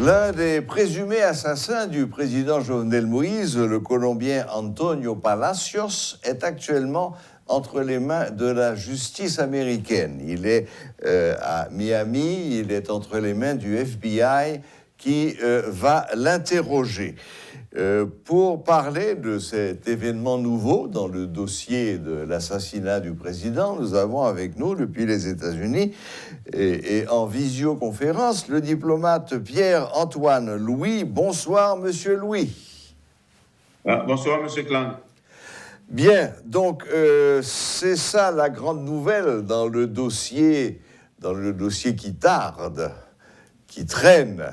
L'un des présumés assassins du président Jovenel Moïse, le Colombien Antonio Palacios, est actuellement entre les mains de la justice américaine. Il est à Miami, il est entre les mains du FBI qui va l'interroger. Pour parler de cet événement nouveau dans le dossier de l'assassinat du président, nous avons avec nous, depuis les États-Unis et en visioconférence, le diplomate Pierre-Antoine Louis. Bonsoir, monsieur Louis. Bonsoir, monsieur Klang. Bien, donc c'est ça la grande nouvelle dans le dossier qui tarde, qui traîne,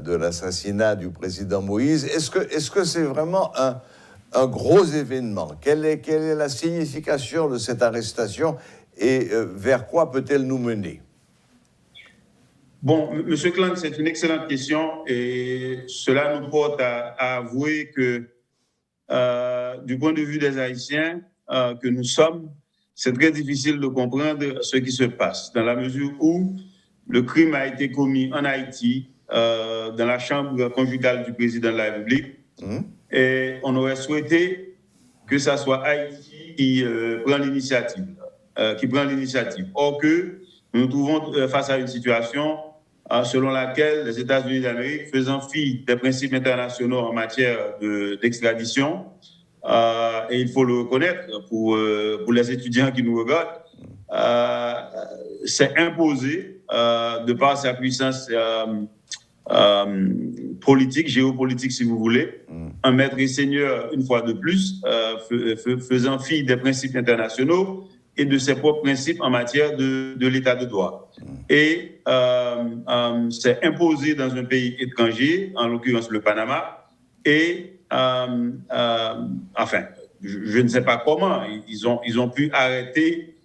de l'assassinat du président Moïse. Est-ce que c'est vraiment un gros événement? Quelle est la signification de cette arrestation et vers quoi peut-elle nous mener? Bon, monsieur Klang, c'est une excellente question et cela nous porte à avouer que du point de vue des Haïtiens que nous sommes, c'est très difficile de comprendre ce qui se passe dans la mesure où le crime a été commis en Haïti, dans la chambre conjugale du président de la République. Et on aurait souhaité que ça soit Haïti qui prend l'initiative. Or que nous nous trouvons face à une situation selon laquelle les États-Unis d'Amérique, faisant fi des principes internationaux en matière d'extradition, et il faut le reconnaître pour les étudiants qui nous regardent, s'est imposé de par sa puissance politique, géopolitique si vous voulez, un maître et seigneur une fois de plus, faisant fi des principes internationaux et de ses propres principes en matière de l'état de droit. Et s'est imposé dans un pays étranger, en l'occurrence le Panama, et enfin, je ne sais pas comment, ils ont pu arrêter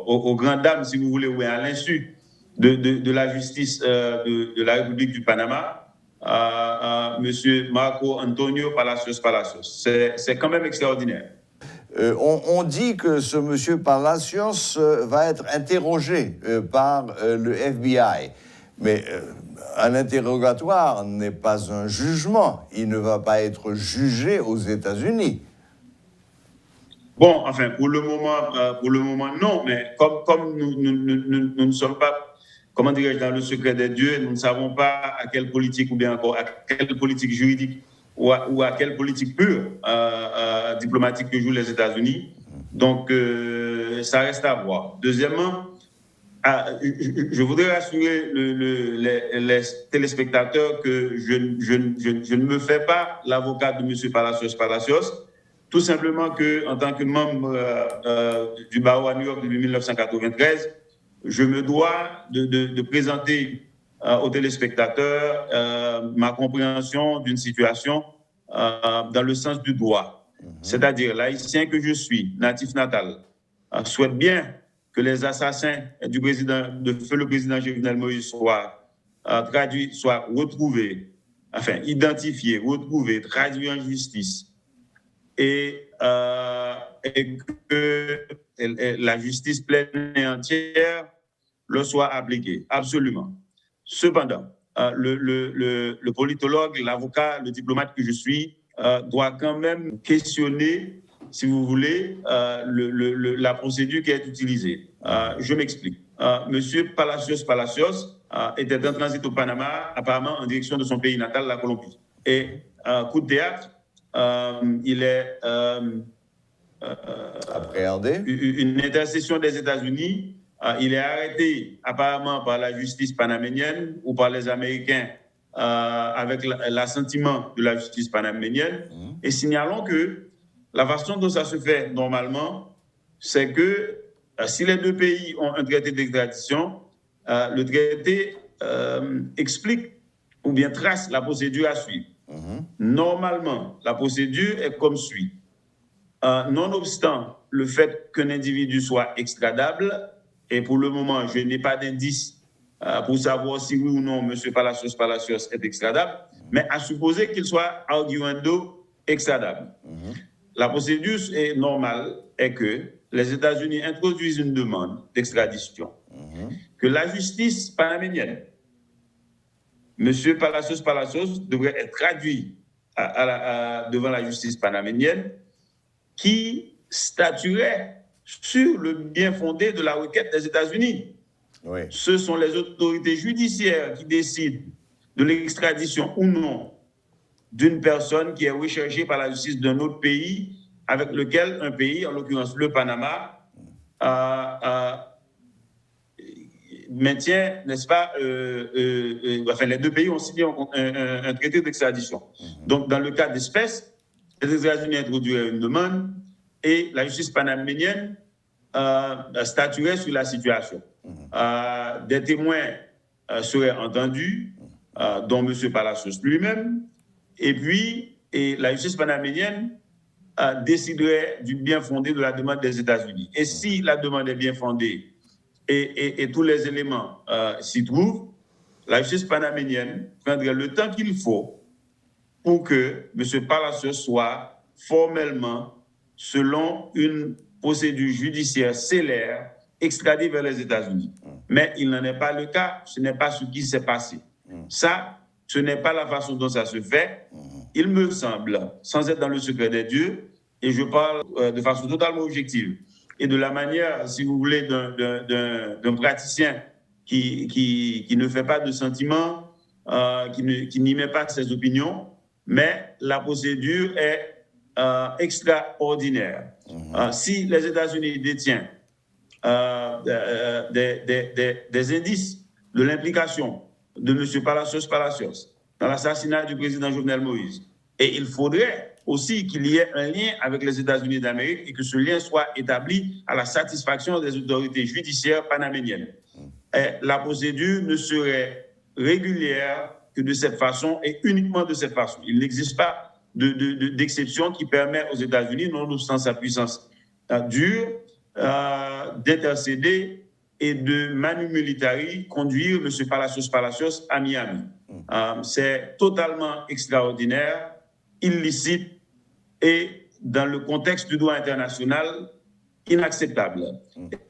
aux grandes dames, si vous voulez, ou à l'insu de la justice de la République du Panama, monsieur Marco Antonio Palacios. C'est quand même extraordinaire. On dit que ce monsieur Palacios va être interrogé par le FBI, mais un interrogatoire n'est pas un jugement. Il ne va pas être jugé aux États-Unis. Bon, enfin, pour le moment, non, mais comme nous ne sommes pas, comment dirais-je, dans le secret des dieux, nous ne savons pas à quelle politique ou bien encore à quelle politique juridique ou à quelle politique pure diplomatique que jouent les États-Unis. Donc, ça reste à voir. Deuxièmement, je voudrais rassurer les téléspectateurs que je ne me fais pas l'avocat de M. Palacios, tout simplement qu'en tant que membre du barreau à New York depuis 1993, je me dois de présenter aux téléspectateurs ma compréhension d'une situation dans le sens du droit. C'est-à-dire, l'Haïtien que je suis, natif natal, souhaite bien que les assassins du président, de feu le président Jovenel Moïse soient traduits, soient retrouvés, enfin identifiés, retrouvés, traduits en justice, et que la justice pleine et entière leur soit appliquée, absolument. Cependant, le politologue, l'avocat, le diplomate que je suis, doit quand même questionner, si vous voulez, la procédure qui est utilisée. Je m'explique. Monsieur Palacios était en transit au Panama, apparemment en direction de son pays natal, la Colombie. Et coup de théâtre, il est appréhendé. Une intercession des États-Unis. Il est arrêté apparemment par la justice panaménienne ou par les Américains avec l'assentiment de la justice panaménienne. Et signalons que la façon dont ça se fait normalement, c'est que si les deux pays ont un traité d'extradition, le traité explique ou bien trace la procédure à suivre. Normalement, la procédure est comme suit. Nonobstant le fait qu'un individu soit extradable, et pour le moment, je n'ai pas d'indice pour savoir si oui ou non M. Palacios est extradable, mais à supposer qu'il soit arguendo extradable. La procédure est normale est que les États-Unis introduisent une demande d'extradition que la justice panaménienne, M. Palacios devrait être traduit devant la justice panaménienne qui statuerait sur le bien fondé de la requête des États-Unis. Oui. Ce sont les autorités judiciaires qui décident de l'extradition ou non d'une personne qui est recherchée par la justice d'un autre pays avec lequel un pays, en l'occurrence le Panama, maintient, n'est-ce pas, enfin les deux pays ont signé un traité d'extradition. Donc dans le cas d'espèce, les États-Unis introduiraient une demande et la justice panaménienne statuerait sur la situation. Des témoins seraient entendus, dont M. Palacios lui-même, et puis la justice panaménienne déciderait du bien fondé de la demande des États-Unis. Et si la demande est bien fondée et tous les éléments s'y trouvent, la justice panaménienne prendrait le temps qu'il faut pour que M. Palacios soit formellement, selon une procédure judiciaire célère, extradé vers les États-Unis. Mais il n'en est pas le cas, ce n'est pas ce qui s'est passé. Ça, ce n'est pas la façon dont ça se fait. Il me semble, sans être dans le secret des dieux, et je parle de façon totalement objective, et de la manière, si vous voulez, d'un praticien qui ne fait pas de sentiments, qui n'y met pas ses opinions, mais la procédure est extraordinaire. Si les États-Unis détiennent des indices de l'implication de M. Palacios dans l'assassinat du président Jovenel Moïse, et il faudrait aussi qu'il y ait un lien avec les États-Unis d'Amérique et que ce lien soit établi à la satisfaction des autorités judiciaires panaméniennes. Et la procédure ne serait régulière que de cette façon et uniquement de cette façon. Il n'existe pas d'exception qui permet aux États-Unis, nonobstant sa puissance dure, d'intercéder et de manu militari conduire M. Palacios à Miami. C'est totalement extraordinaire, illicite et, dans le contexte du droit international, inacceptable.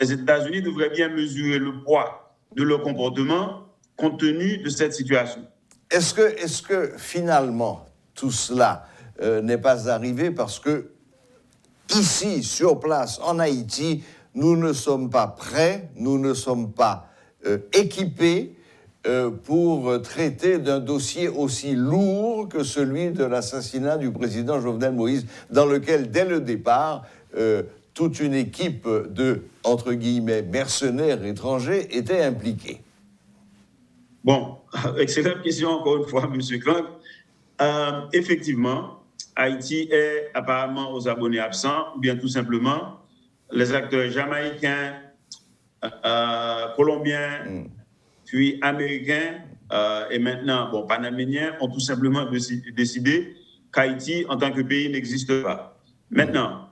Les États-Unis devraient bien mesurer le poids de leur comportement compte tenu de cette situation. Est-ce que finalement, tout cela n'est pas arrivé parce que, ici, sur place, en Haïti, nous ne sommes pas prêts, nous ne sommes pas équipés pour traiter d'un dossier aussi lourd que celui de l'assassinat du président Jovenel Moïse, dans lequel, dès le départ, toute une équipe de, entre guillemets, mercenaires étrangers était impliquée? Bon, excellente question encore une fois, M. Crank. Effectivement, Haïti est apparemment aux abonnés absents, ou bien tout simplement, les acteurs jamaïcains, colombiens, puis américains et maintenant panaméniens ont tout simplement décidé qu'Haïti, en tant que pays, n'existe pas. Maintenant,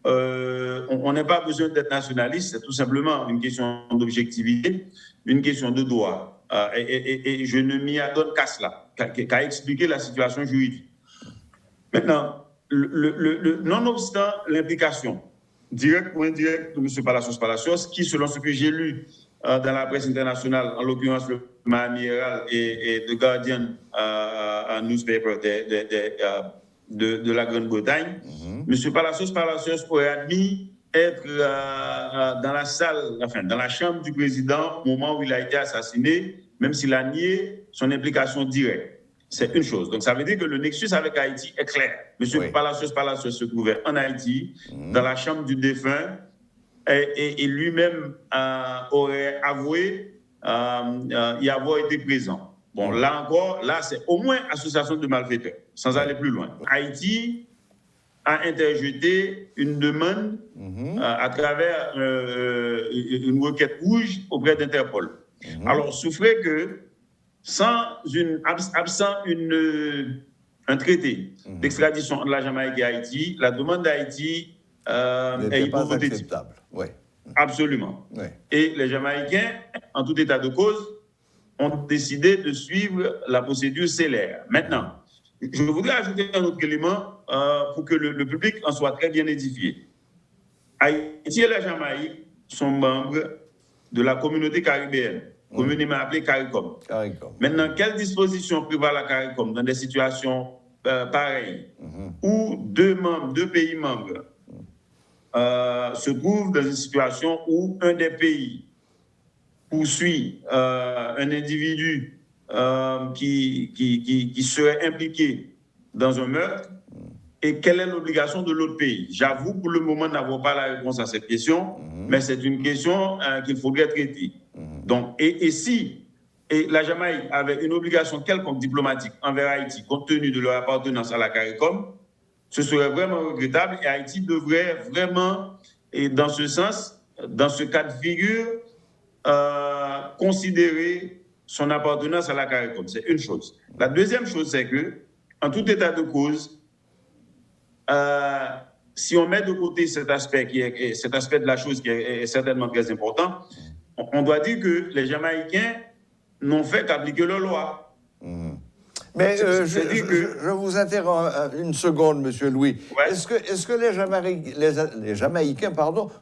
on n'a pas besoin d'être nationaliste, c'est tout simplement une question d'objectivité, une question de droit. Et je ne m'y adonne qu'à cela, qu'à expliquer la situation juridique. Maintenant, nonobstant l'implication directe ou indirecte de M. Palacios, qui, selon ce que j'ai lu dans la presse internationale, en l'occurrence le Miami Herald et The Guardian, un newspaper de la Grande-Bretagne, M. Palacios aurait admis être dans la salle, enfin dans la chambre du président au moment où il a été assassiné, même s'il a nié son implication directe. C'est une chose. Donc ça veut dire que le nexus avec Haïti est clair. M. Palacios se trouvait en Haïti, dans la chambre du défunt, et lui-même aurait avoué y avoir été présent. Bon, là encore, là c'est au moins association de malfaiteurs, sans aller plus loin. Haïti a interjeté une demande à travers une requête rouge auprès d'Interpol. Alors, souffrez que, absent un traité d'extradition entre la Jamaïque et Haïti, la demande d'Haïti est hypothétique. Oui. Absolument. Oui. Et les Jamaïcains, en tout état de cause, ont décidé de suivre la procédure célère. Maintenant, je voudrais ajouter un autre élément pour que le public en soit très bien édifié. Haïti et la Jamaïque sont membres de la communauté caribéenne, communément appelée CARICOM. Maintenant, quelles dispositions prévoit la CARICOM dans des situations pareilles où deux pays membres se trouvent dans une situation où un des pays poursuit un individu qui serait impliqué dans un meurtre, et quelle est l'obligation de l'autre pays? J'avoue pour le moment n'avoir pas la réponse à cette question, mais c'est une question qu'il faudrait traiter. Donc, et si la Jamaïque avait une obligation quelconque diplomatique envers Haïti, compte tenu de leur appartenance à la CARICOM, ce serait vraiment regrettable, et Haïti devrait vraiment, et dans ce sens, dans ce cas de figure, considérer son appartenance à la CARICOM. C'est une chose. La deuxième chose, c'est que, en tout état de cause, si on met de côté cet aspect de la chose qui est certainement très important, on doit dire que les Jamaïcains n'ont fait qu'appliquer leur loi. Mais je vous interromps une seconde, Monsieur Louis. Ouais. Est-ce que les Jamaïcains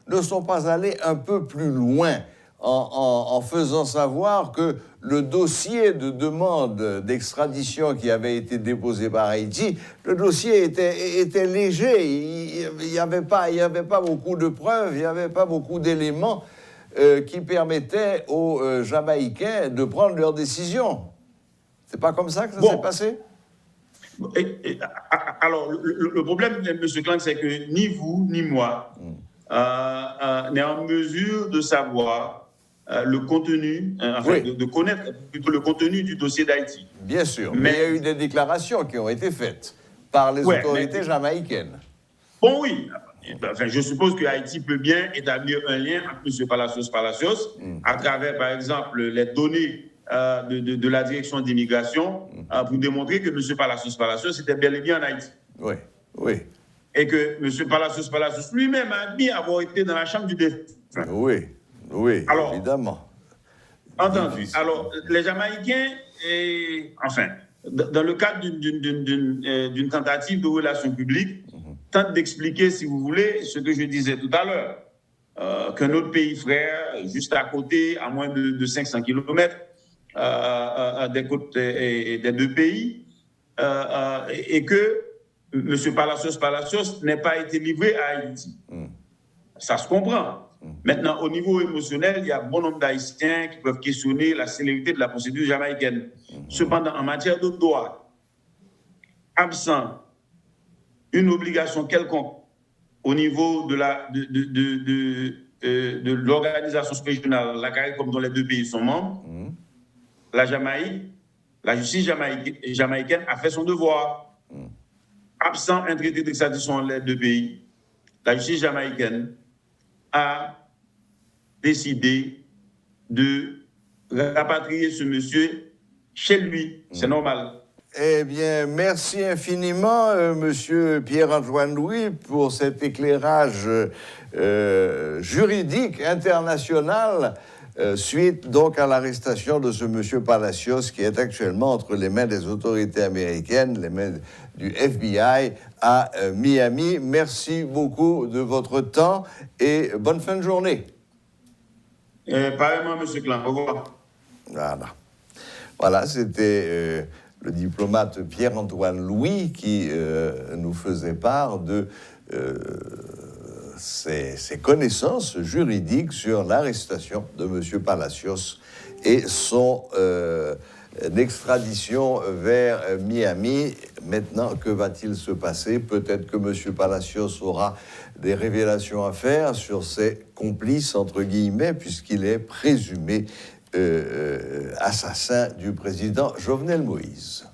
ne sont pas allés un peu plus loin en faisant savoir que le dossier de demande d'extradition qui avait été déposé par Haïti, le dossier était léger, il n'y avait pas beaucoup de preuves, il n'y avait pas beaucoup d'éléments qui permettaient aux Jamaïcains de prendre leur décision. C'est pas comme ça que ça s'est passé? Alors, le problème, M. Klang, c'est que ni vous, ni moi n'est en mesure de savoir le contenu, de connaître plutôt le contenu du dossier d'Haïti. Bien sûr, mais il y a eu des déclarations qui ont été faites par les autorités jamaïcaines. Bon, oui. Enfin, je suppose que Haïti peut bien établir un lien entre M. Palacios à travers, par exemple, les données de la direction d'immigration pour démontrer que M. Palacios était bel et bien en Haïti. Oui, oui. Et que M. Palacios lui-même a admis avoir été dans la chambre du défunt. Oui. Oui, alors, évidemment. Entendu. Alors, les Jamaïcains, dans le cadre d'une tentative de relations publiques, tentent d'expliquer, si vous voulez, ce que je disais tout à l'heure, qu'un autre pays frère, juste à côté, à moins de 500 km des côtes des deux pays, et que M. Palacios n'ait pas été livré à Haïti. Ça se comprend. Maintenant, au niveau émotionnel, il y a bon nombre d'Haïtiens qui peuvent questionner la célérité de la procédure jamaïcaine. Cependant, en matière de droit, absent une obligation quelconque au niveau de l'organisation régionale, la CARICOM dont les deux pays sont membres, la justice jamaïcaine a fait son devoir. Absent un traité d'extradition entre les deux pays, la justice jamaïcaine a décidé de rapatrier ce monsieur chez lui. C'est normal. Eh bien, merci infiniment, Monsieur Pierre-Antoine Louis, pour cet éclairage juridique international suite donc à l'arrestation de ce monsieur Palacios qui est actuellement entre les mains des autorités américaines, les mains du FBI à Miami. Merci beaucoup de votre temps et bonne fin de journée. Pareillement, M. Klang. Au revoir. Voilà, c'était le diplomate Pierre-Antoine Louis qui nous faisait part de ses connaissances juridiques sur l'arrestation de M. Palacios et son extradition vers Miami. Maintenant, que va-t-il se passer? Peut-être que M. Palacios aura des révélations à faire sur ses complices, entre guillemets, puisqu'il est présumé assassin du président Jovenel Moïse.